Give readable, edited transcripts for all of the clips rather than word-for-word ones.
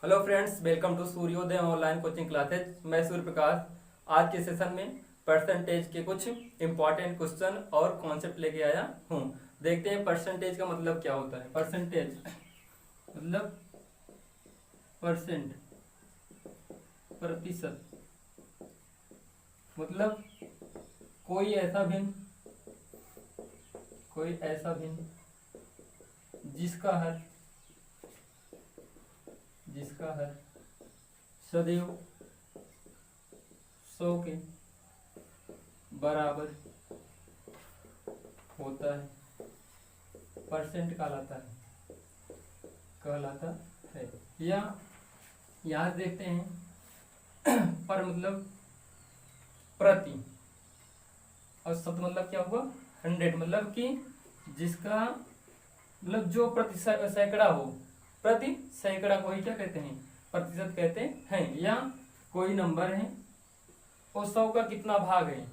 Hello friends, welcome to सूर्योदय online coaching classes. मैं सूर्य प्रकाश। आज के सेशन में परसेंटेज के कुछ इंपॉर्टेंट क्वेश्चन और कॉन्सेप्ट लेके आया हूँ। देखते हैं परसेंटेज का मतलब क्या होता है। परसेंटेज मतलब परसेंट, प्रतिशत, मतलब कोई ऐसा भिन्न जिसका हर सदैव 100 के बराबर होता है, परसेंट कहलाता है। या यहाँ देखते हैं पर मतलब प्रति, और शत मतलब क्या हुआ 100, मतलब कि जिसका मतलब जो प्रति सैकड़ा हो, प्रति सैकड़ा को ही क्या कहते हैं, प्रतिशत कहते हैं। या कोई नंबर है वो 100 का कितना भाग है,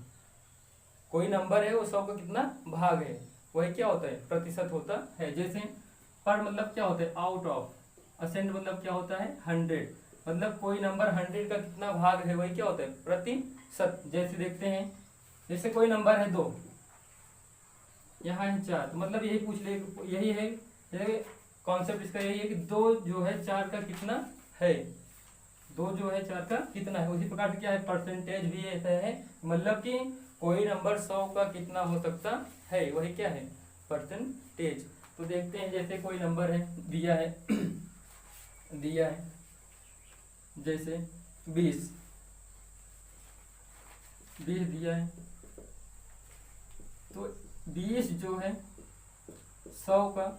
कोई नंबर है वो 100 का कितना भाग है, वही क्या होता है, प्रतिशत होता है। जैसे पर मतलब क्या होता है आउट ऑफ, असेंट मतलब क्या होता है 100, मतलब कोई नंबर 100 का कितना भाग है वही क्या होता है, प्रतिशत। जैसे देखते हैं, जैसे कोई नंबर है 2, यहाँ है 4, तो मतलब यही पूछ ले, यही है कॉन्सेप्ट इसका, यही है कि 2 जो है 4 का कितना है, 2 जो है 4 का कितना है। उसी प्रकार से क्या है परसेंटेज भी ऐसा है, मतलब कि कोई नंबर 100 का कितना हो सकता है, वही क्या है परसेंटेज। तो देखते हैं, जैसे कोई नंबर है दिया है दिया है जैसे 20 दिया है, तो 20 जो है 100 का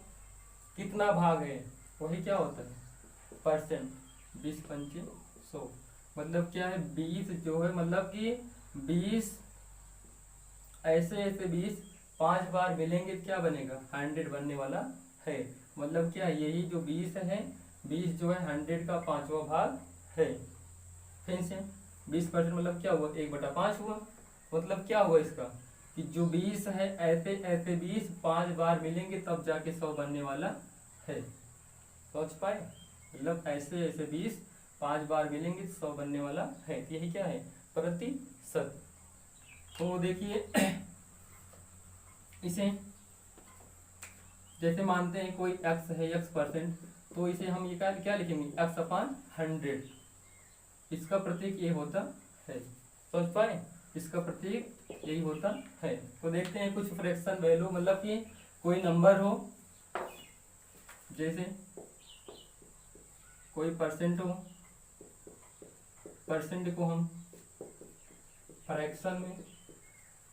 कितना भाग है, वही क्या होता है परसेंट। 20 पंचे 100, मतलब क्या है 20 जो है, मतलब कि 20 ऐसे 20 5 बार मिलेंगे क्या बनेगा 100 बनने वाला है। मतलब क्या यही जो 20 है, 20 जो है 100 का 5वां भाग है। फिर से 20% मतलब क्या हुआ 1/5 हुआ। मतलब क्या हुआ इसका कि जो 20 है ऐसे 20 5 बार मिलेंगे तब जाके 100 बनने वाला है। सोच पाए, मतलब ऐसे 20 5 बार मिलेंगे 100 बनने वाला है। तो यही क्या है प्रतिशत। तो देखिए इसे जैसे मानते हैं कोई x है, x%, तो इसे हम ये क्या लिखेंगे x/100, इसका प्रतीक ये होता है। समझ पाए, इसका प्रतीक यही होता है। तो देखते हैं कुछ फ्रैक्शन वैल्यू, मतलब कि कोई नंबर हो, जैसे कोई परसेंट हो, परसेंट को हम फ्रैक्शन में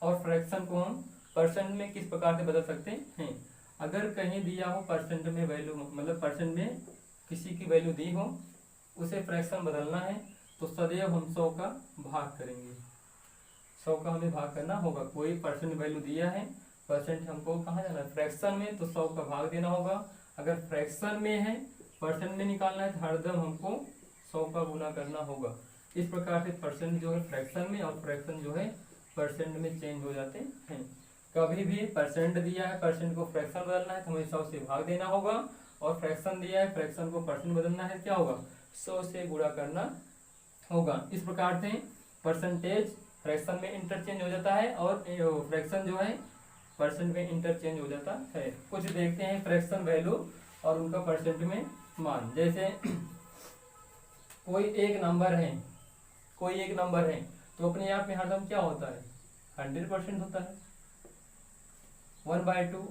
और फ्रैक्शन को हम परसेंट में किस प्रकार से बदल सकते हैं। अगर कहीं दिया हो परसेंट में वैल्यू, मतलब परसेंट में किसी की वैल्यू दी हो, उसे फ्रैक्शन बदलना है तो सदैव हम 100 का भाग करेंगे। 100 का हमें भाग करना होगा। कोई परसेंट वैल्यू दिया है, परसेंट हमको कहाँ जाना है फ्रैक्शन में, तो 100 का भाग देना होगा। अगर फ्रैक्शन में है, परसेंट में निकालना है तो हरदम हमको 100 का गुना करना होगा। इस प्रकार से परसेंट जो है फ्रैक्शन में और फ्रैक्शन जो है परसेंट में चेंज हो जाते हैं। कभी भी परसेंट दिया है, परसेंट को फ्रैक्शन बदलना है तो हमें 100 से भाग देना होगा, और फ्रैक्शन दिया है, फ्रैक्शन को परसेंट बदलना है, क्या होगा 100 से गुणा करना होगा। इस प्रकार से परसेंटेज फ्रैक्शन में इंटरचेंज हो जाता है और फ्रैक्शन जो है परसेंट में इंटरचेंज हो जाता है। कुछ देखते हैं फ्रैक्शन वैल्यू और उनका परसेंट में मान। जैसे कोई एक नंबर है तो अपने आप में हरदम क्या होता है 100% होता है। 1/2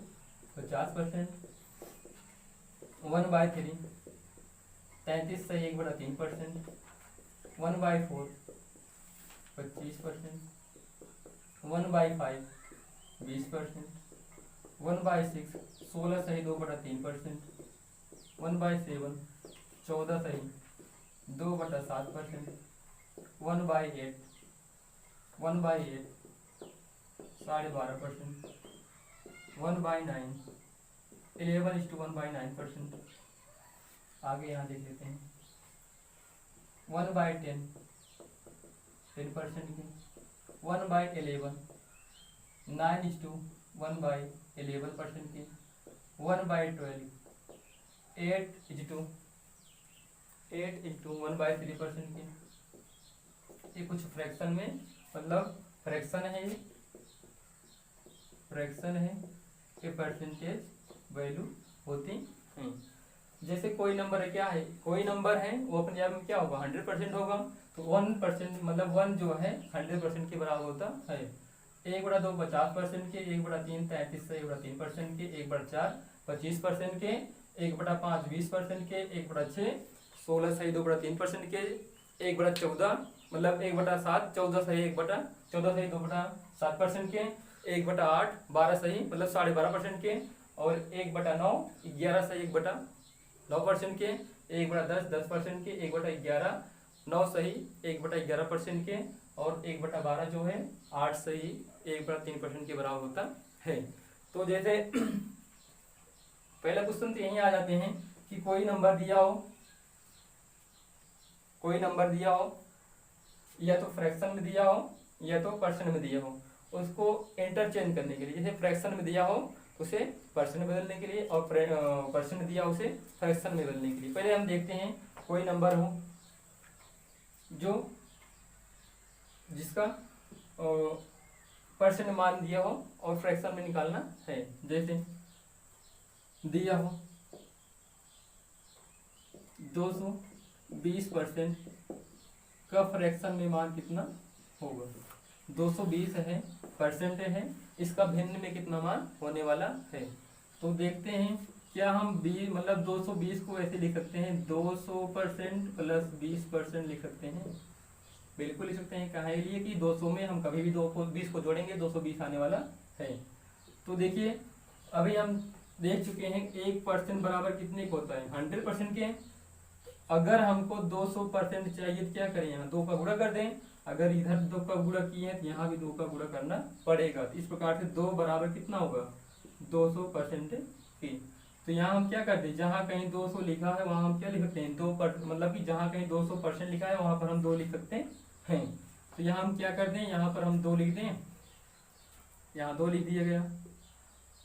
50%, 1/3 33 से 1/3%, 1/4 25%, 1/5 20%, 1/6 16 सही 2/3%, 1/7 14 सही 2/7%, 1/8 12.5%, 1/9 11:1/9%। आगे यहाँ देख लेते हैं 1/10 10% की, 1/11 9:1/11% की, 1/12 8:2 8/1/3% के। ये कुछ फ्रैक्शन में मतलब फ्रैक्शन है, ये फ्रैक्शन है के परसेंटेज वैल्यू होती हैं। जैसे कोई नंबर है, क्या है, कोई नंबर है वो अपने आप में क्या होगा 100% होगा, तो 1% मतलब 1 जो है 100% के बराबर होता है। 1/2 50% के, 1/3 33 से 1/3% के, 1/4 25% के, 1/5 20% के, 1/6 16 सही 2/3% के, 1/14 मतलब 1/7 14 सही 1/14 सही 2/7% के, 1/8 12 सही मतलब 12.5% के, और 1/9 11 सही 1/9% के, 1/10 10% के, 1/11 9 सही 1/11% के, और 1/12 जो है 8 सही 1/3% के बराबर होता है। तो जैसे पहला क्वेश्चन तो यही आ जाते हैं कि कोई नंबर दिया हो, कोई नंबर दिया हो या तो फ्रैक्शन में दिया हो या तो पर्सन में दिया हो, उसको इंटरचेंज करने के लिए, जैसे फ्रैक्शन में दिया हो उसे पर्सन में बदलने के लिए, और पर्सन में दिया हो उसे फ्रैक्शन में बदलने के लिए। पहले हम देखते हैं कोई नंबर हो जो जिसका पर्सन मान दिया हो और फ्रैक्शन में निकालना है। जैसे दिया हो 220% का फ्रैक्शन में मान कितना होगा, 220 है परसेंट है, इसका भिन्न में कितना मान होने वाला है। तो देखते हैं क्या हम 20 मतलब 220 को ऐसे लिख सकते हैं 200% प्लस 20% लिख सकते हैं, बिल्कुल लिख सकते हैं। कहा लिए कि 200 में हम कभी भी 220 को जोड़ेंगे 220 आने वाला है। तो देखिए अभी हम देख चुके हैं 1% बराबर कितने को होता है 100% के। अगर हमको 200% चाहिए तो क्या करें, यहाँ 2 का गुणा कर दें, अगर इधर 2 का गुणा किए हैं तो यहाँ भी 2 का गुणा करना पड़ेगा। तो इस प्रकार से 2 बराबर कितना होगा 200% की। तो यहाँ हम क्या करते हैं, जहाँ कहीं 200 लिखा है वहाँ हम क्या लिख सकते हैं 2%, मतलब कि जहाँ कहीं 200% लिखा है वहाँ पर हम 2 लिख सकते हैं। तो यहाँ हम क्या करते हैं, यहाँ पर हम 2 लिख दें, यहाँ 2 लिख दिया गया।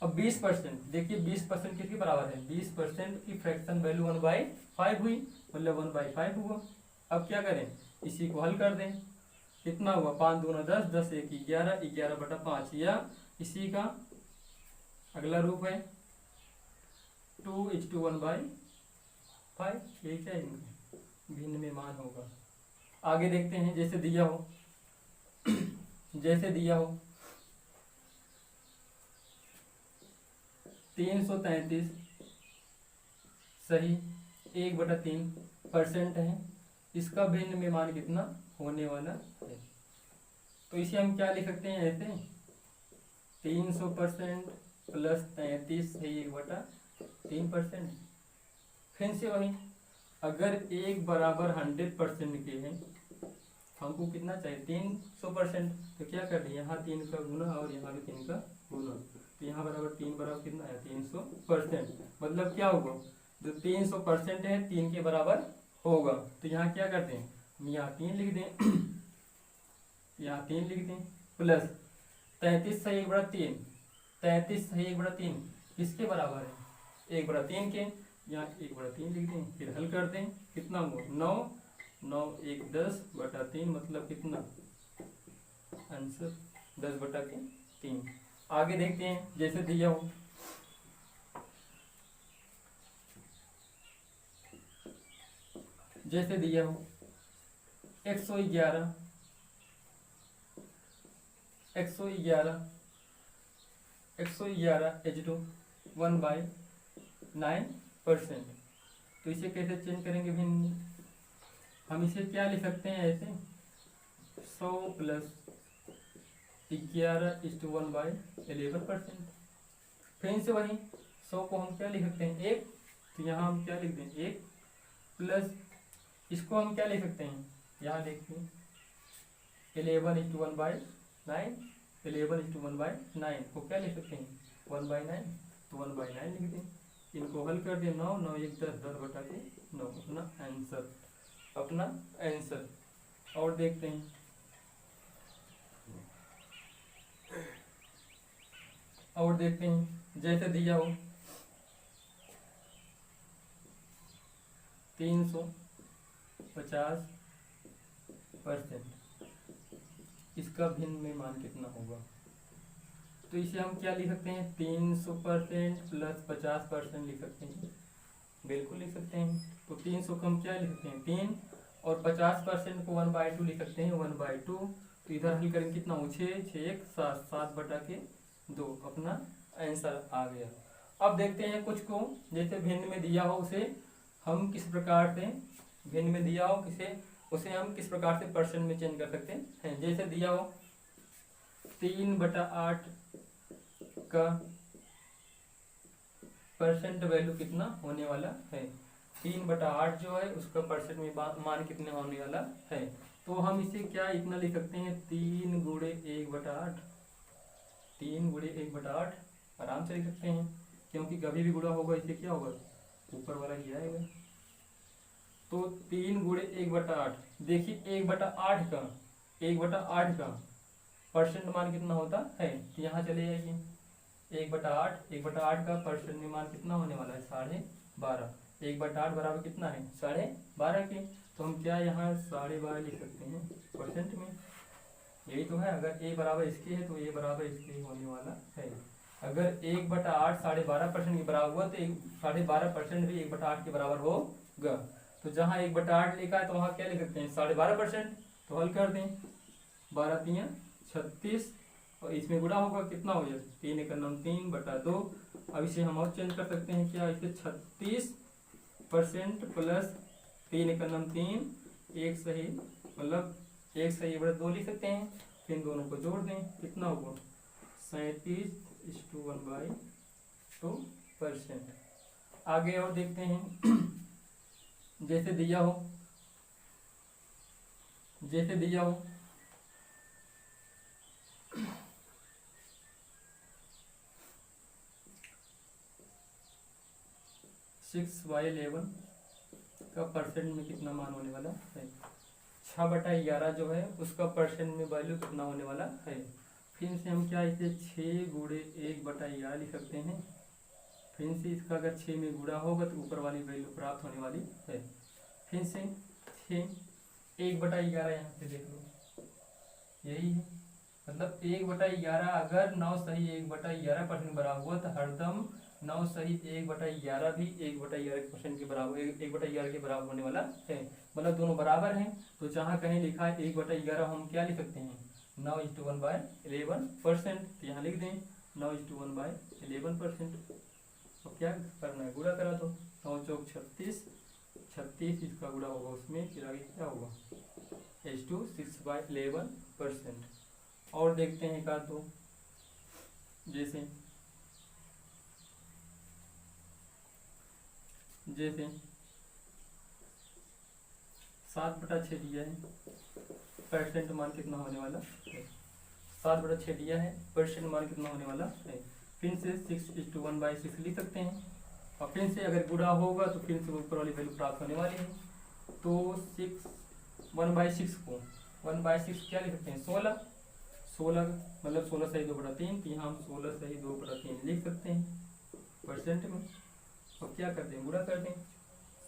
अब 20% देखिए 20% किसके बराबर है, 20% की फ्रैक्शन वैल्यू 1/5 हुई, मतलब 1/5 हुआ। अब क्या करें, इसी को हल कर दें, कितना हुआ 5 दूना 10 10 1 11 11/5, या इसी का अगला रूप है 2:1/5, ये क्या है भिन्न में मान होगा। आगे देखते हैं, जैसे दिया हो जैसे दिया हो 333 सही 1/3% है, इसका भिन्न में मान कितना होने वाला है। तो इसे हम क्या लिख सकते हैं, ऐसे 300% प्लस 33 है 1/3%। फिर से वही, अगर 1 बराबर 100% के हैं, हमको कितना चाहिए 300%, तो क्या कर दिया यहाँ 3 का गुना और यहाँ भी 3 का गुना, तो यहाँ बराबर 3 बराबर कितना है 300%, मतलब क्या होगा जो 300% है 3 के बराबर होगा। तो यहाँ क्या करते हैं, हम यहाँ 3 लिख दें यहाँ 3 लिख दें, प्लस 33 सही 1/3, 33 सही 1/3 किसके बराबर है 1/3 के, यहाँ 1/3 लिख दें, फिर हल कर दें, कितना हुआ 9 9 1 10/3, मतलब कितना आंसर 10/3। आगे देखते हैं, जैसे दिया हो जैसे दिया हो 111 111 1/9%। तो इसे कैसे चेंज करेंगे भिन्न, हम इसे क्या लिख सकते हैं ऐसे 100 प्लस 11:1/11%। फिर से वही 100 को हम क्या लिख सकते हैं 1, तो यहाँ हम क्या लिख दें 1, प्लस इसको हम क्या लिख सकते हैं, यहाँ देखते हैं 11:1/9, 11:1/9 को क्या लिख सकते हैं 1/9, तो 1/9 लिख दें, इनको हल कर दें 9 9 1 10 10/9, अपना आंसर। और देखते हैं जैसे दिया हो 300 50%, इसका भिन्न में मान कितना होगा? तो इसे हम क्या लिख सकते हैं? 300% प्लस 50% लिख सकते हैं, बिल्कुल लिख सकते हैं। तो 300 को हम क्या लिख सकते हैं? 3, और 50% को 1/2 लिख सकते हैं, 1/2। तो इधर हल करेंगे कितना हो? 6, 6 1 7, 7/2 अपना आंसर आ गया। अब देखते हैं कुछ को, जैसे भिन्न में दिया हो उसे हम किस प्रकार से, भिन्न में दिया हो उसे हम किस प्रकार से परसेंट में चेंज कर सकते हैं। जैसे दिया हो 3/8 का परसेंट वैल्यू कितना होने वाला है? 3/8 जो है उसका परसेंट में मान कितने होने वाला है? तो हम इसे क्या इतना लिख सकते हैं? 3 गुणे 1/8, 3 गुणे 1/8 आराम से लिख सकते हैं, क्योंकि कभी भी गुणा होगा इसे क्या होगा? ऊपर वाला ही आएगा। तो 3 गुणे 1/8, देखिए 1/8 का परसेंट मान कितना होता है? तो यहाँ चले जाइए, 1/8 का परसेंट में मान कितना होने वाला है? 12.5। 1/8 बराबर कितना है? 12.5 के। तो हम क्या यहाँ 12.5 लिख सकते हैं परसेंट में, यही तो है। अगर a बराबर इसके है तो a बराबर इसके होने वाला है। अगर 1/8 12.5% के बराबर हुआ तो 12.5% भी 1/8 के बराबर होगा। तो जहाँ 1/8 लिखा है तो वहाँ क्या लिख सकते हैं? 12.5%। तो हल कर दें, 12 3 36, और इसमें गुणा होगा कितना हो जाए? 3 1 9 3/2। अब इसे हम और चेंज कर सकते हैं, क्या? इसे 36% प्लस 3 1 9 3, एक सही मतलब 1/2 लिख सकते हैं। फिर इन दोनों को जोड़ दें, कितना होगा? 37:1/2%। आगे और देखते हैं जैसे दिया हो 6/11 का परसेंट में कितना मान होने वाला है? 6/11 जो है उसका परसेंट में वैल्यू कितना होने वाला है? फिर से हम क्या इसे 6 गुणे 1/11 लिख सकते हैं। फिर से इसका अगर 6 में गुणा होगा तो ऊपर वाली वैल्यू प्राप्त होने वाली है। फिर से 6 1/11 यहाँ से देख लो, यही है। मतलब 1/11 अगर 9 सही 1/11% बराबर हुआ तो हरदम 9 सही 1/11 भी 1/11% के बराबर 1/11 के बराबर होने वाला है। मतलब दोनों बराबर हैं। तो जहाँ कहीं लिखा है 1/11 हम क्या लिख सकते हैं? 9:1/11%। तो यहाँ लिख दें 9:1/11%। अब क्या करना है? गुणा करा दो, 9 चौक 36, 36 इसका गुणा होगा उसमें, फिर आगे क्या होगा? 6/11%। और देखते हैं का तो जैसे 7/6 दिया है, परसेंट मान कितना होने वाला है? 7/6 दिया है, परसेंट मान कितना होने वाला है? फिर से 6:1/6 लिख सकते हैं। और फिर से अगर गुणा होगा तो फिर से ऊपर वाली वैल्यू प्राप्त होने वाली है। तो 1/6 को 1/6 क्या लिख सकते हैं? 16 मतलब 16 सही 2/3। तो यहाँ हम 16 सही 2/3 लिख सकते हैं परसेंट में। अब क्या करते हैं? गुणा कर दें,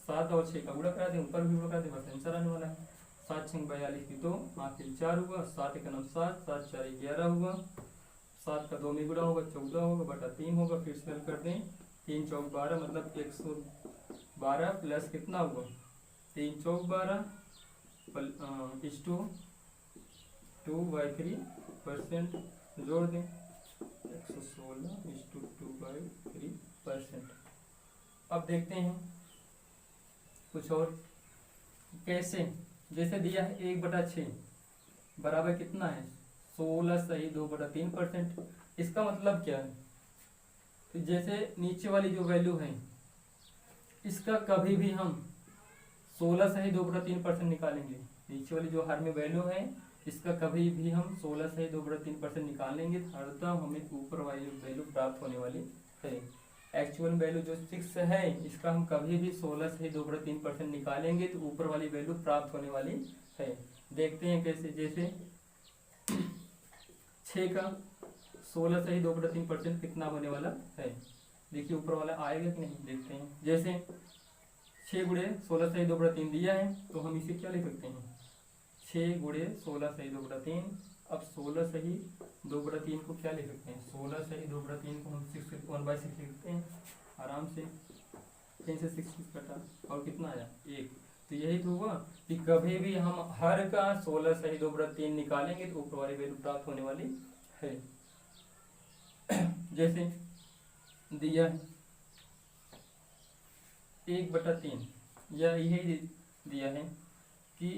7 और 6 का गुणा करा दें, ऊपर भी गुणा करा दें, बस आंसर आने वाला है। 7 6 42 की 2, 5 3 4 हुआ, 7 1 9 7, 7 4 11 हुआ, 7 का 2 में गुणा होगा 14 होगा, बटा 3 होगा। फिर से हल कर दें, 3 चौक 12 मतलब 112 प्लस कितना हुआ? 3 चौक 12 2/3%। जोड़ दें 116:2/3%। अब देखते हैं कुछ और कैसे। जैसे दिया है 1/6 बराबर कितना है? 16 सही 2/3%। इसका मतलब क्या है? तो जैसे नीचे वाली जो वैल्यू है इसका कभी भी हम 16 सही 2/3% निकालेंगे। नीचे वाली जो हर में वैल्यू है इसका कभी भी हम 16 सही 2/3% निकालेंगे तो हरदम हमें ऊपर वाली वैल्यू प्राप्त होने वाली है। एक्चुअल वैल्यू जो 6 है इसका हम कभी भी 16 सही 2/3% निकालेंगे तो ऊपर वाली वैल्यू प्राप्त होने वाली है। देखते हैं कैसे। जैसे 6 का 16 सही 2/3% कितना होने वाला है? देखिए ऊपर वाला आएगा कि नहीं, देखते हैं। जैसे 6 गुणे 16 सही 2 बटा 3 दिया है, तो हम इसे क्या लिख सकते हैं, 6 गुणे 16 सही 2 बटा 3। अब 16 सही 2 बटा 3 को क्या लिख सकते हैं, 16 सही 2 बटा 3 को हम 1/6 लिख सकते हैं आराम से। 3 से 6 कटा और कितना आया 1। तो यही तो हुआ कि कभी भी हम हर का 16 सही 2 बटा 3 निकालेंगे तो ऊपर वाली वैल्यू प्राप्त होने वाली है। जैसे दिया है 1/3, या यही दिया है कि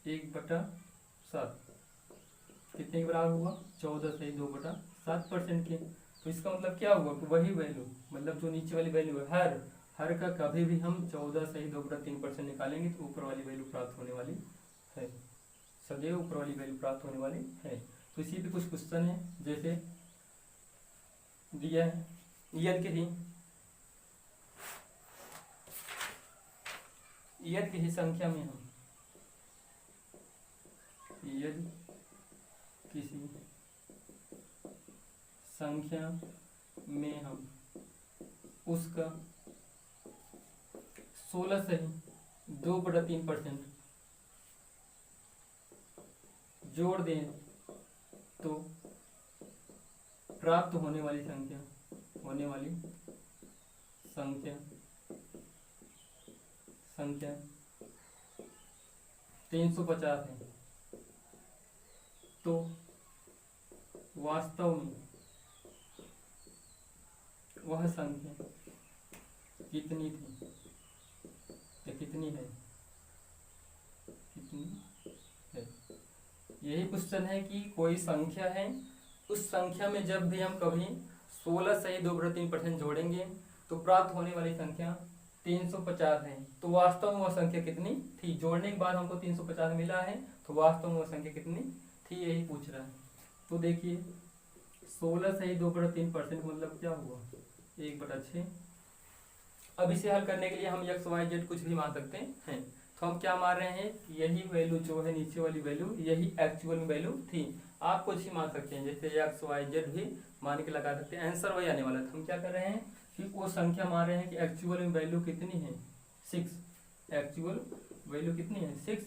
1/7 कितने के बराबर हुआ, 14 सही 2 बटा 7% के। तो इसका मतलब क्या हुआ कि वही वैल्यू, मतलब जो नीचे वाली वैल्यू है हर का कभी भी हम 14 सही 2 बटा 3% निकालेंगे तो ऊपर वाली वैल्यू प्राप्त होने वाली है, सदैव ऊपर वाली वैल्यू प्राप्त होने वाली है। तो इसी पे कुछ क्वेश्चन है, जैसे दिया है यदि किसी संख्या में हम यदि किसी संख्या में हम उसका 16 सही 2 बटा 3% जोड़ दें तो प्राप्त होने वाली संख्या 350 है। तो वास्तव में वह संख्या कितनी थी या कितनी है, यही क्वेश्चन है कि कोई संख्या है, उस संख्या में जब भी हम कभी 16 सही 2 बटा 3% जोड़ेंगे तो प्राप्त होने वाली संख्या 350 है। तो वास्तव में वह संख्या कितनी थी, जोड़ने के बाद हमको 350 मिला है, तो वास्तव में वह संख्या कितनी थी यही पूछ रहा है। तो देखिए 16 सही 2 बटा 3% मतलब क्या हुआ 1/6। अब इसे हल करने के लिए हम x y z कुछ भी मान सकते हैं। तो हम क्या मान रहे हैं, यही वैल्यू जो है नीचे वाली वैल्यू यही एक्चुअल में वैल्यू थी। आप कुछ ही मान सकते हैं, जैसे x y z भी मान के लगा सकते हैं, आंसर वही आने वाला था। हम क्या कर रहे हैं कि वो संख्या मान रहे हैं कि एक्चुअल में वैल्यू कितनी है 6, एक्चुअल वैल्यू कितनी है 6,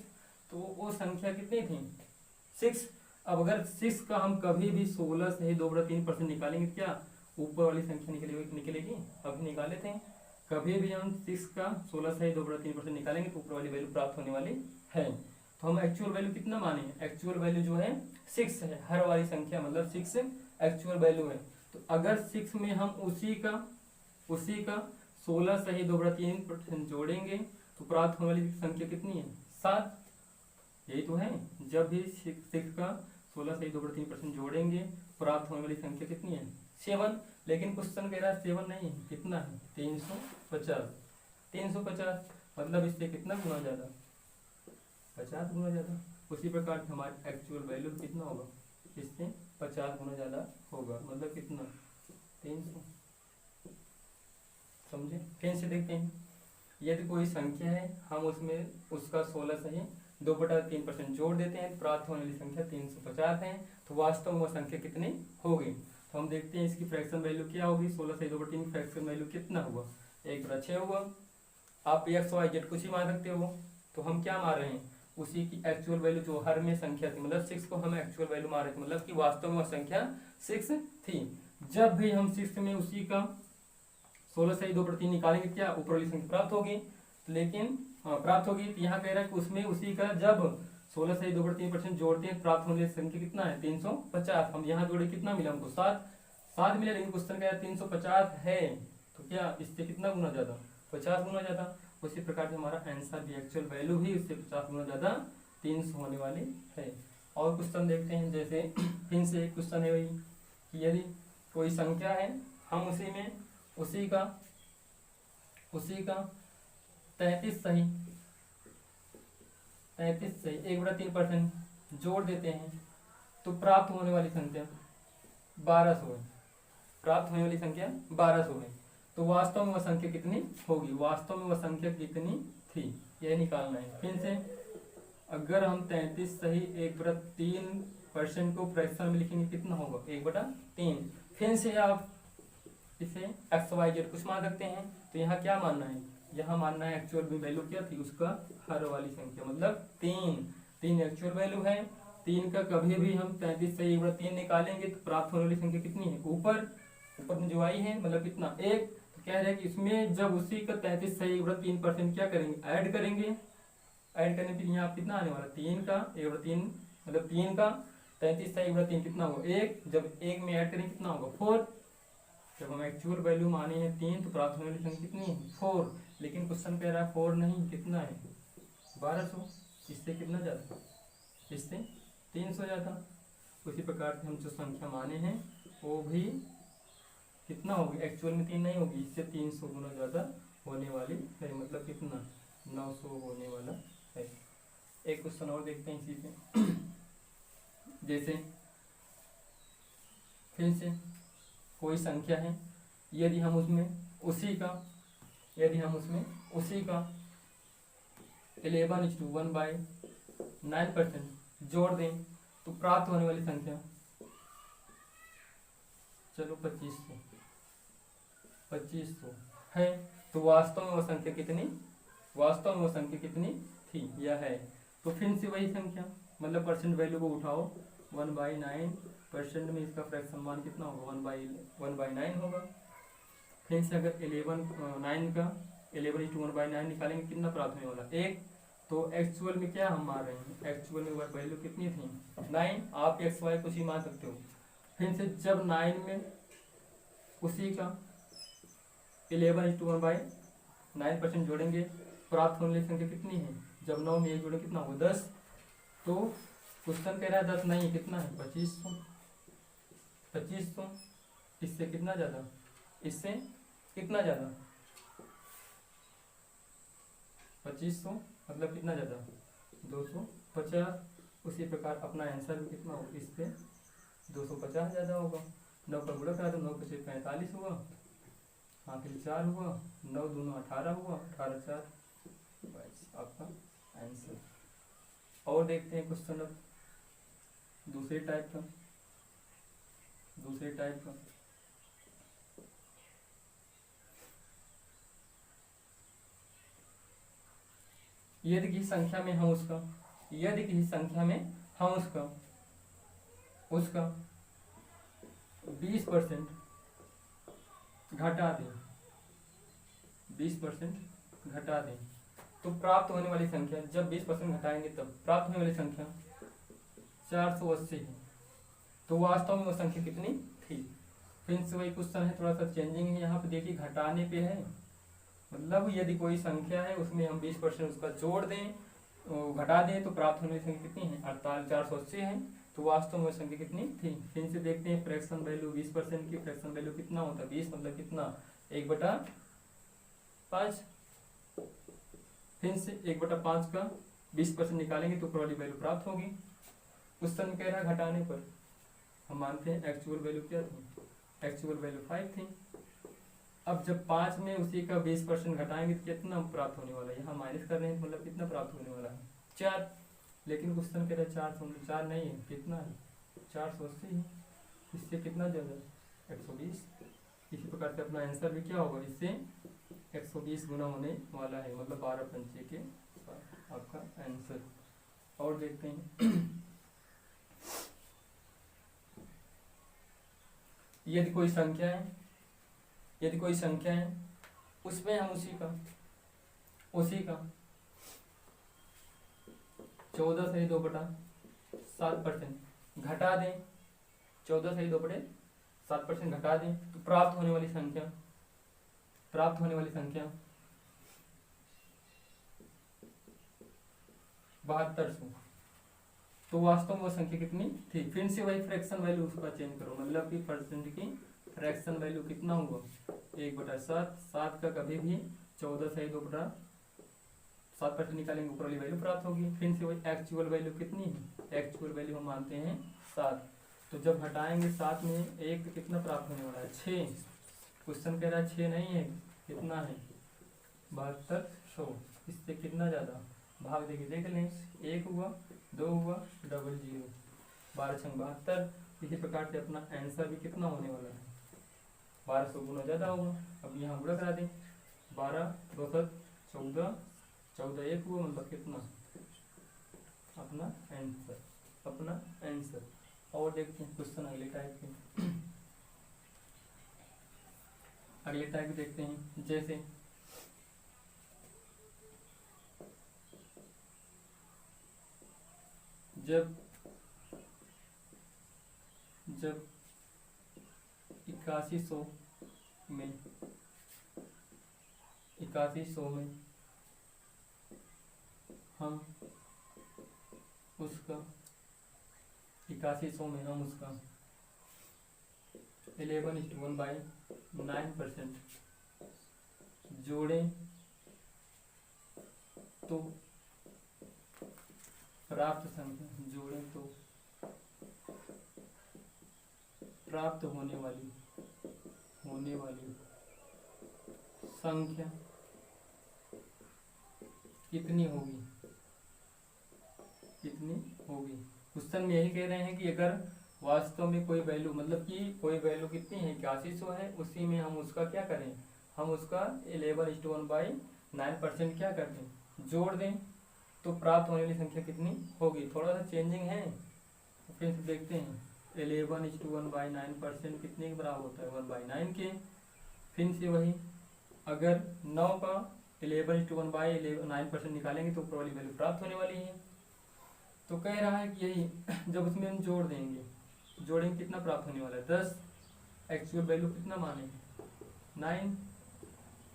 तो वो संख्या कितनी थी 6। अब अगर 6 का हम कभी भी 16 से 2 बटा 3% निकालेंगे, क्या ऊपर वाली संख्या निकलेगी, अभी निकाले थे। कभी भी हम 6 का 16 से 2 बटा 3% निकालेंगे तो ऊपर वाली वैल्यू प्राप्त होने वाली है। तो हम एक्चुअल वैल्यू कितना माने, एक्चुअल वैल्यू जो है 6 है, हर वाली संख्या मतलब 6 एक्चुअल वैल्यू है। तो अगर 6 में हम उसी का 16 सही 2 बटा 3% जोड़ेंगे तो प्राप्त होने वाली संख्या कितनी है 7। यही तो है, जब भी 6 का 16 सही 2 बटा 3% जोड़ेंगे प्राप्त होने वाली संख्या कितनी है 7। लेकिन क्वेश्चन कह रहा है 7 नहीं है, कितना है 350 मतलब इससे कितना गुना ज्यादा 50 गुना ज्यादा। उसी प्रकार से हमारी एक्चुअल वैल्यू कितना होगा, इससे 50 गुना ज्यादा होगा, मतलब कितना 300। समझे, फिर से देखते हैं। यदि कोई संख्या है, हम उसमें उसका 16 सही 2 बटा 3% जोड़ देते हैं, प्राप्त होने वाली संख्या 350 है। तो वास्तव में वह संख्या कितनी होगी, तो हम देखते हैं इसकी फ्रैक्शन वैल्यू क्या होगी। 16 सही 2 बटा 3 फ्रैक्शन वैल्यू कितना हुआ 1/6 हुआ। आप x y z कुछ ही मान सकते हो। तो हम क्या मान रहे हैं, उसी की एक्चुअल वैल्यू जो हर में संख्या थी, मतलब 6 को हम एक्चुअल वैल्यू मान रहे थे, मतलब कि वास्तव में वह संख्या 6 थी। जब भी हम 6 में उसी का 16 सही 2 बटा 3 निकालेंगे, क्या ऊपर वाली संख्या प्राप्त होगी। लेकिन प्राप्त होगी, तो यहाँ कह रहा है कि उसमें उसी का जब 16 सही 2 बटा 3% जोड़ते हैं प्राप्त होने वाली संख्या कितना है 350। हम यहाँ जोड़े कितना मिला हमको 7 मिला, लेकिन क्वेश्चन कह रहा है 350 है, तो क्या इससे कितना गुना ज्यादा 50 गुना ज्यादा। उसी प्रकार से हमारा आंसर भी एक्चुअल वैल्यू भी उससे 50 गुना ज्यादा 300 होने वाली है। और क्वेश्चन देखते हैं, जैसे फिर से एक क्वेश्चन है वही कि यदि कोई संख्या है, हम उसी में उसी का 33 सही 1/3% जोड़ देते हैं तो प्राप्त होने वाली संख्या 1200 है, प्राप्त होने वाली संख्या 1200 है। तो वास्तव में वह संख्या कितनी होगी, वास्तव में वह संख्या कितनी थी यह निकालना है। फिर से अगर हम 33 सही 1/3% को फ्रैक्शन में लिखेंगे कितना होगा 1/3। फिर से आप इसे एक्स वाई जेड कुछ मान सकते हैं। तो यहाँ क्या मानना है, यहाँ मानना है एक्चुअल में वैल्यू क्या थी उसका हर वाली संख्या, मतलब 3 एक्चुअल वैल्यू है। 3 का कभी भी हम 33 से 1/3 निकालेंगे तो प्राप्त होने वाली संख्या कितनी है, ऊपर में जो आई है मतलब कितना 1। तो कह रहे हैं कि इसमें जब उसी का 33 से 1/3% क्या करेंगे, ऐड करेंगे। ऐड करने पर यहाँ कितना आने वाला 3 का 1/3, मतलब 3 का 33 से 1/3 कितना होगा 1। जब 1 में ऐड करेंगे कितना होगा 4। जब हम एक्चुअल वैल्यू माने हैं 3 तो प्राप्त होने वाली संख्या कितनी है 4। लेकिन क्वेश्चन कह रहा है 4 नहीं, कितना है 1200। इससे कितना ज़्यादा, इससे 300 ज़्यादा। उसी प्रकार से हम जो संख्या माने हैं वो भी कितना होगी, एक्चुअल में 3 नहीं होगी, इससे 300 गुना ज़्यादा होने वाली है, मतलब कितना 900 होने वाला है। एक क्वेश्चन और देखते हैं इसी पे। जैसे फिर से कोई संख्या है, यदि हम उसमें उसी का 11/1/9% जोड़ दें तो प्राप्त होने वाली संख्या, चलो 2500 है। तो वास्तव में वो संख्या कितनी थी, यह है। तो फिर से वही संख्या, मतलब परसेंट वैल्यू को उठाओ 1/9%, में इसका फ्रैक्शन मान कितना होगा 1/9 होगा। फिर से अगर 11/9 निकालेंगे कितना प्राप्त होने वाला 1। तो एक्चुअल में क्या हम मान रहे हैं, एक्चुअल में वैल्यू कितनी थी 9। आप एक्स वाई कुछ ही मान सकते हो। फिर से जब 9 में उसी का 11/1/9% जोड़ेंगे प्राप्त होने वाली संख्या कितनी है, जब 9 में 1 जोड़ेंगे कितना होगा 10। तो क्वेश्चन कह रहा है 10 नहीं, कितना है 2500। इससे कितना ज़्यादा, 2500 मतलब कितना ज़्यादा 250। उसी प्रकार अपना आंसर भी कितना होगा, इस पे 250 ज़्यादा होगा। 9 का गुणा करा तो 9 से 45 हुआ, हाँ फिर 4 हुआ, 9 दूना 18 हुआ, 18 4 22 आपका आंसर। और देखते हैं क्वेश्चन अब दूसरे टाइप का। यदि किसी संख्या में हम उसका 20% घटा दें तो प्राप्त होने वाली संख्या, जब 20% घटाएंगे तब प्राप्त होने वाली संख्या 480 है। तो वास्तव में वो संख्या कितनी थी। फिर से वही क्वेश्चन है, थोड़ा सा चेंजिंग है यहाँ पे, देखिए घटाने पे है, मतलब यदि कोई संख्या है उसमें हम 20% उसका जोड़ दें, घटा दें तो प्राप्त होने वाली संख्या कितनी है 480 है। तो वास्तव में संख्या कितनी थी। फिर से देखते हैं फ्रैक्शन वैल्यू 20% की फ्रैक्शन वैल्यू कितना होता है 20 मतलब कितना 1/5। फिर से 1/5 का 20% निकालेंगे तो ऊपर वाली वैल्यू प्राप्त होगी। क्वेश्चन कह रहा है घटाने पर हम मानते हैं एक्चुअल वैल्यू क्या थी, एक्चुअल वैल्यू 5 थी। अब जब 5 में उसी का 20% घटाएंगे तो कितना प्राप्त होने वाला है, यहाँ माइनस कर रहे हैं मतलब कितना प्राप्त होने वाला है 4। लेकिन क्वेश्चन कह रहा है 4 नहीं है, कितना है 480 है। इससे कितना ज़्यादा 120। इसी प्रकार से अपना आंसर भी क्या होगा, इससे 120 गुना होने वाला है, मतलब 12 पंचे के आपका आंसर। और देखते हैं यदि कोई संख्या है उसमें हम उसी का 14 से 2/7% घटा दें, 14 से 2/7% घटा दें तो प्राप्त होने वाली संख्या 7200। तो वास्तव में वो संख्या कितनी थी। फिर से वही फ्रैक्शन वैल्यू उसका चेंज करो, मतलब कि परसेंट की फ्रैक्शन वैल्यू कितना हुआ 1/7। 7 का कभी भी 14 से 2/7% निकालेंगे ऊपर वाली वैल्यू प्राप्त होगी। फिर से वही एक्चुअल वैल्यू कितनी है, एक्चुअल वैल्यू हम मानते हैं 7। तो जब घटाएंगे 7 में 1 तो कितना प्राप्त होने वाला है 6। क्वेश्चन कह रहा है 6 नहीं है, कितना है 7200। इससे कितना ज़्यादा भाग देके देख लें, 1 हुआ 2 हुआ 00, 12 × 72। इसी प्रकार से अपना आंसर भी कितना होने वाला है 1200 गुना ज़्यादा होगा। अब यहाँ गुणा करा दें, 12 2 7 14, 14 1 हुआ, मतलब कितना अपना आंसर। और देखते हैं क्वेश्चन अगले टाइप के। अगले टाइप देखते हैं, जैसे जब 8100 में 8100 में हम उसका 8100 में हम उसका 11:1/9% जोड़ें तो प्राप्त संख्या, जोड़ें तो प्राप्त होने वाली संख्या कितनी होगी। क्वेश्चन में यही कह रहे हैं कि अगर वास्तव में कोई वैल्यू, मतलब कि कोई वैल्यू कितनी है 8100 है, उसी में हम उसका क्या करें, हम उसका 11:1/9% क्या कर दें, जोड़ दें, तो प्राप्त होने वाली संख्या कितनी होगी। थोड़ा सा चेंजिंग है, तो फिर से देखते हैं। 11:1/9% कितने के बराबर होता है, 1/9 के। फिर से वही, अगर 9 का 11:1/9% निकालेंगे तो ऊपर वाली वैल्यू प्राप्त होने वाली है। तो कह रहा है कि यही जब उसमें हम जोड़ेंगे कितना प्राप्त होने वाला है, 10। एक्चुअल वैल्यू कितना माने, 9।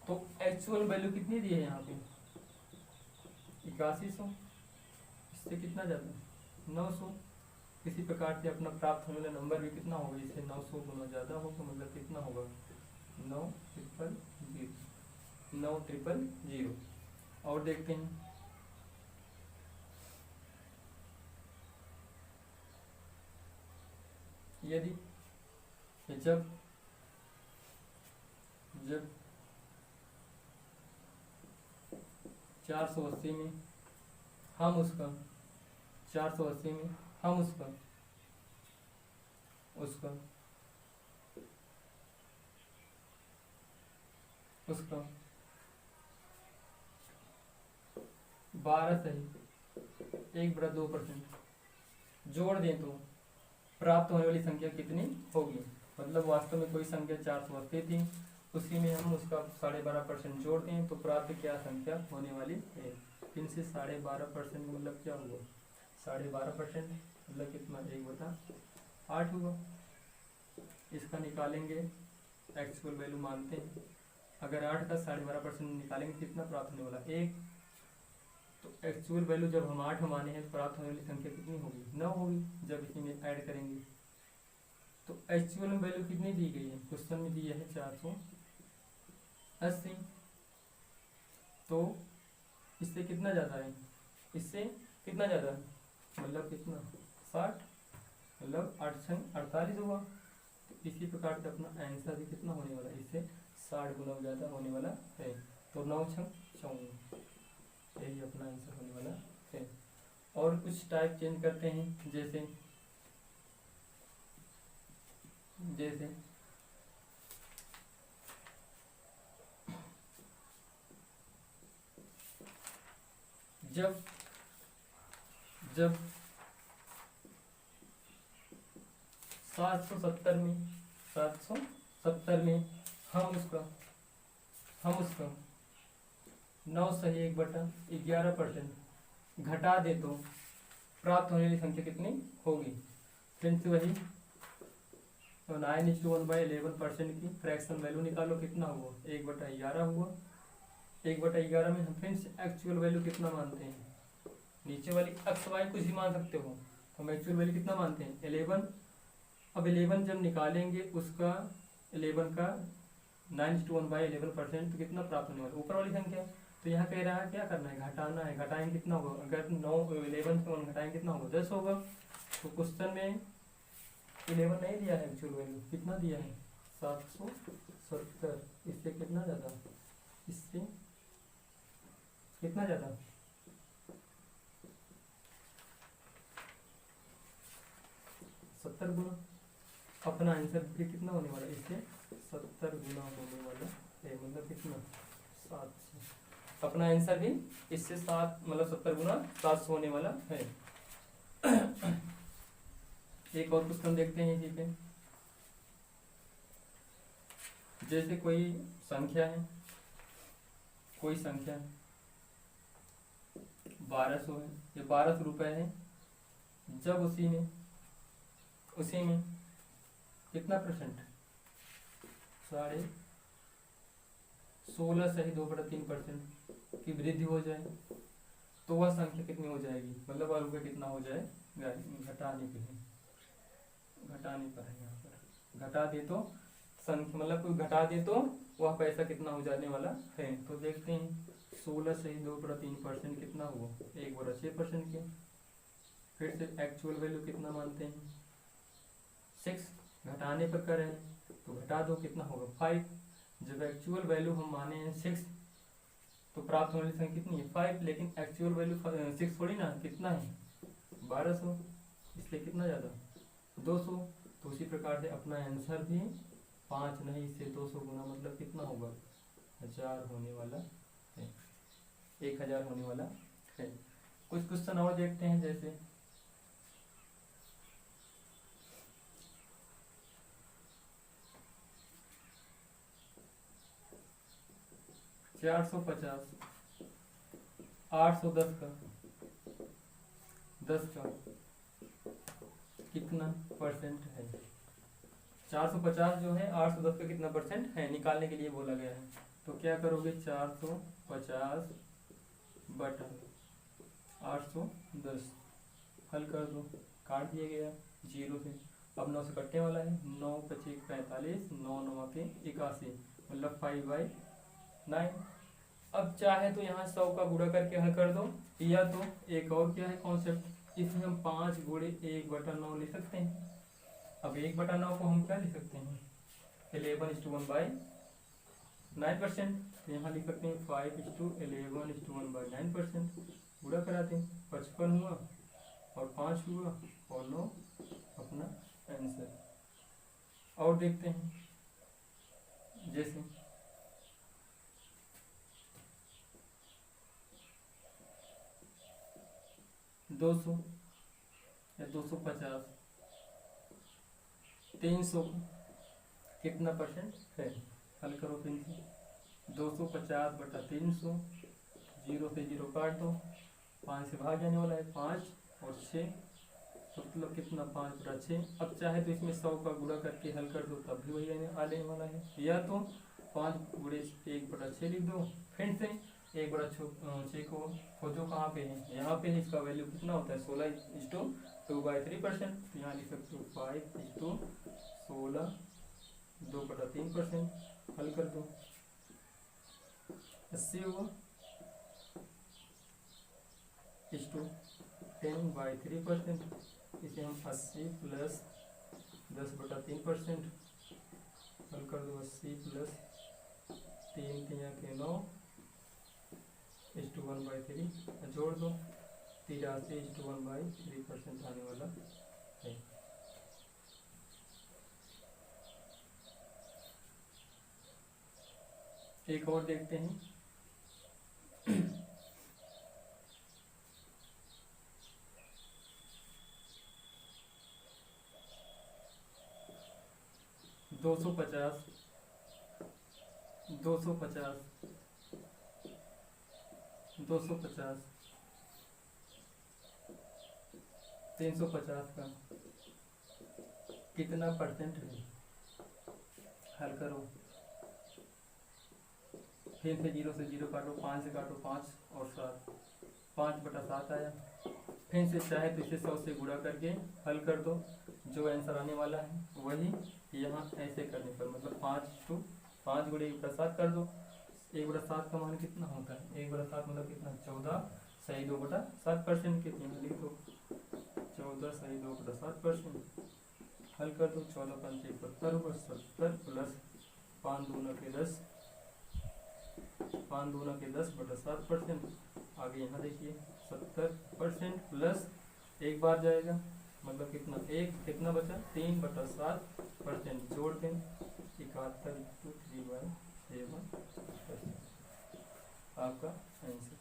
तो एक्चुअल वैल्यू कितनी दी है यहाँ पे, 8100, इससे कितना ज़्यादा 900। इसी प्रकार से अपना प्राप्त होने वाला नंबर भी कितना होगा, इससे 900 गुना ज़्यादा होगा, मतलब कितना होगा 9,000। और देखते हैं, यदि जब 480 में हम उसका 480 में हम उसका 12 सही 1/2% जोड़ दें तो प्राप्त होने वाली संख्या कितनी होगी। मतलब वास्तव में कोई संख्या 480 थी, उसी में हम उसका 12.5% जोड़ दें तो प्राप्त क्या संख्या होने वाली है। फिर से 12.5% मतलब क्या हुआ, 12.5% मतलब कितना, 1/8 हुआ। इसका निकालेंगे, एक्चुअल वैल्यू मानते हैं, अगर 8 का 12.5% निकालेंगे कितना प्राप्त होने वाला, 1। तो एक्चुअल वैल्यू जब हम 8 माने हैं, प्राप्त होने वाली संख्या कितनी होगी, 9 होगी। जब इसी में ऐड करेंगे तो एक्चुअल वैल्यू कितनी दी गई है, क्वेश्चन में दिया है 480। तो इससे कितना ज़्यादा है, इससे कितना ज़्यादा है, मतलब कितना 60, मतलब 8 छंग 48 हुआ। तो इसी प्रकार से अपना आंसर भी कितना होने वाला है, इससे 60 गुना ज़्यादा होने वाला है। तो 9 छंग 54, यही अपना आंसर होने वाला है। और कुछ टाइप चेंज करते हैं, जैसे जब 770 में हम उसका 9 सही 1/11% घटा दे तो प्राप्त होने वाली संख्या कितनी होगी। फिर से वही, तो 9:1/11% की फ्रैक्शन वैल्यू निकालो, कितना हुआ 1/11 हुआ। 1/11 में हम फिर से एक्चुअल वैल्यू कितना मानते हैं, नीचे वाली एक्स वाई कुछ भी मान सकते हो, तो हम एक्चुअल वैल्यू कितना मानते हैं 11। अब 11 जब निकालेंगे उसका 11 का 9:1/11% तो कितना प्राप्त होने वाला, ऊपर वाली संख्या। तो यहाँ कह रहा है क्या करना है, घटाना है। घटाएंगे कितना होगा, अगर 11 से 1 घटाएंगे कितना होगा, 10 होगा। तो क्वेश्चन में 11 नहीं दिया है, एक्चुअल वैल्यू कितना दिया है 770। इससे कितना ज़्यादा, इससे कितना ज़्यादा 70 गुना। अपना आंसर फिर कितना होने वाला है, इससे 70 गुना होने वाला है, मतलब कितना 700। अपना आंसर भी इससे 7 मतलब 70 गुना 700 होने वाला है। एक और क्वेश्चन देखते हैं इसी पे। जैसे कोई संख्या है, कोई संख्या 1200 है, ये 1200 रुपये है, जब उसी में कितना परसेंट 16.5 सही 2/3% की वृद्धि हो जाए तो वह संख्या कितनी हो जाएगी, मतलब वह रुपये कितना हो जाए घटाने के लिए, घटाने पर है यहाँ पर, घटा दे तो संख्या मतलब कोई घटा दे तो वह पैसा कितना हो जाने वाला है। तो देखते हैं 16 सही 2/3% कितना हुआ 1/6% के। फिर से एक्चुअल वैल्यू कितना मानते हैं 6, घटाने पर कर रहे हैं तो घटा दो कितना होगा 5। जब एक्चुअल वैल्यू हम माने हैं 6 तो प्राप्त होने वाली संख्या कितनी है 5, लेकिन एक्चुअल वैल्यू 6 थोड़ी ना, कितना है 1200, इसलिए कितना ज़्यादा 200। तो उसी प्रकार से अपना आंसर भी 5 नहीं इससे 200 गुना मतलब कितना होगा 1000 होने वाला है, 1000 होने वाला है। कुछ क्वेश्चन और देखते हैं, जैसे 450 810 का 10 का कितना परसेंट है। 450 जो है 810 का कितना परसेंट है निकालने के लिए बोला गया है। तो क्या करोगे 450 बटा 810 हल कर दो, काट दिया गया 0 से, अब 9 से कटने वाला है, 9 × 5 = 45, 9 9 के 81 मतलब 5/9। अब चाहे तो यहाँ 100 का गुणा करके हल कर दो, या तो एक और क्या है कॉन्सेप्ट, इसमें हम 5 × 1/9 लिख सकते हैं। अब 1/9 को हम क्या लिख सकते हैं 11:1/9%, तो यहाँ लिख सकते हैं 5:11:1/9%। गुणा कराते हैं 55 हुआ और 5 हुआ और 9 अपना आंसर। और देखते हैं जैसे 200 या 250 300 कितना परसेंट है, हल करो फिर से 250 बटा 300, 0 से 0 काट दो, 5 से भाग जाने वाला है 5 और 6 मतलब कितना 5/6। अब चाहे तो इसमें 100 का गुणा करके हल कर दो तब भी वही आने वाला है, या तो 5 × 1/6 लिख दो, फिर से 1/6 को खोजो कहाँ पे है, यहाँ पे इसका वैल्यू कितना होता है 16:2/3%, तो यहाँ लिख सकते हो 5:16 2/3%। हल कर दो 80 हुआ 10/3%, इसे हम 80 + 10/3% हल कर दो, 80 + 3 × 9 1/3 जोड़ दो 83 1/3% आने वाला है। एक और देखते हैं 250 250 250 350 का कितना परसेंट है, हल करो, फिर से 0 से 0 काटो, 5 से काटो 5 और 7, 5/7 आया। फिर से चाहे तो इसे 100 से गुणा करके हल कर दो, जो आंसर आने वाला है वही यहाँ ऐसे करने पर मतलब 5 × 1/7 कर दो। 1/7 का मान कितना होता है 1/7 मतलब कितना 14 सही 2/7% कितना लिख दो 14 सही 2/7%। हल कर दो 14 × 5 = 70 70 प्लस 5 दूना के 10 10/7%। आगे यहाँ देखिए 70% प्लस एक बार जाएगा मतलब कितना, एक कितना बचा 3/7% जोड़ दें 71 × 3/7 आपका आंसर।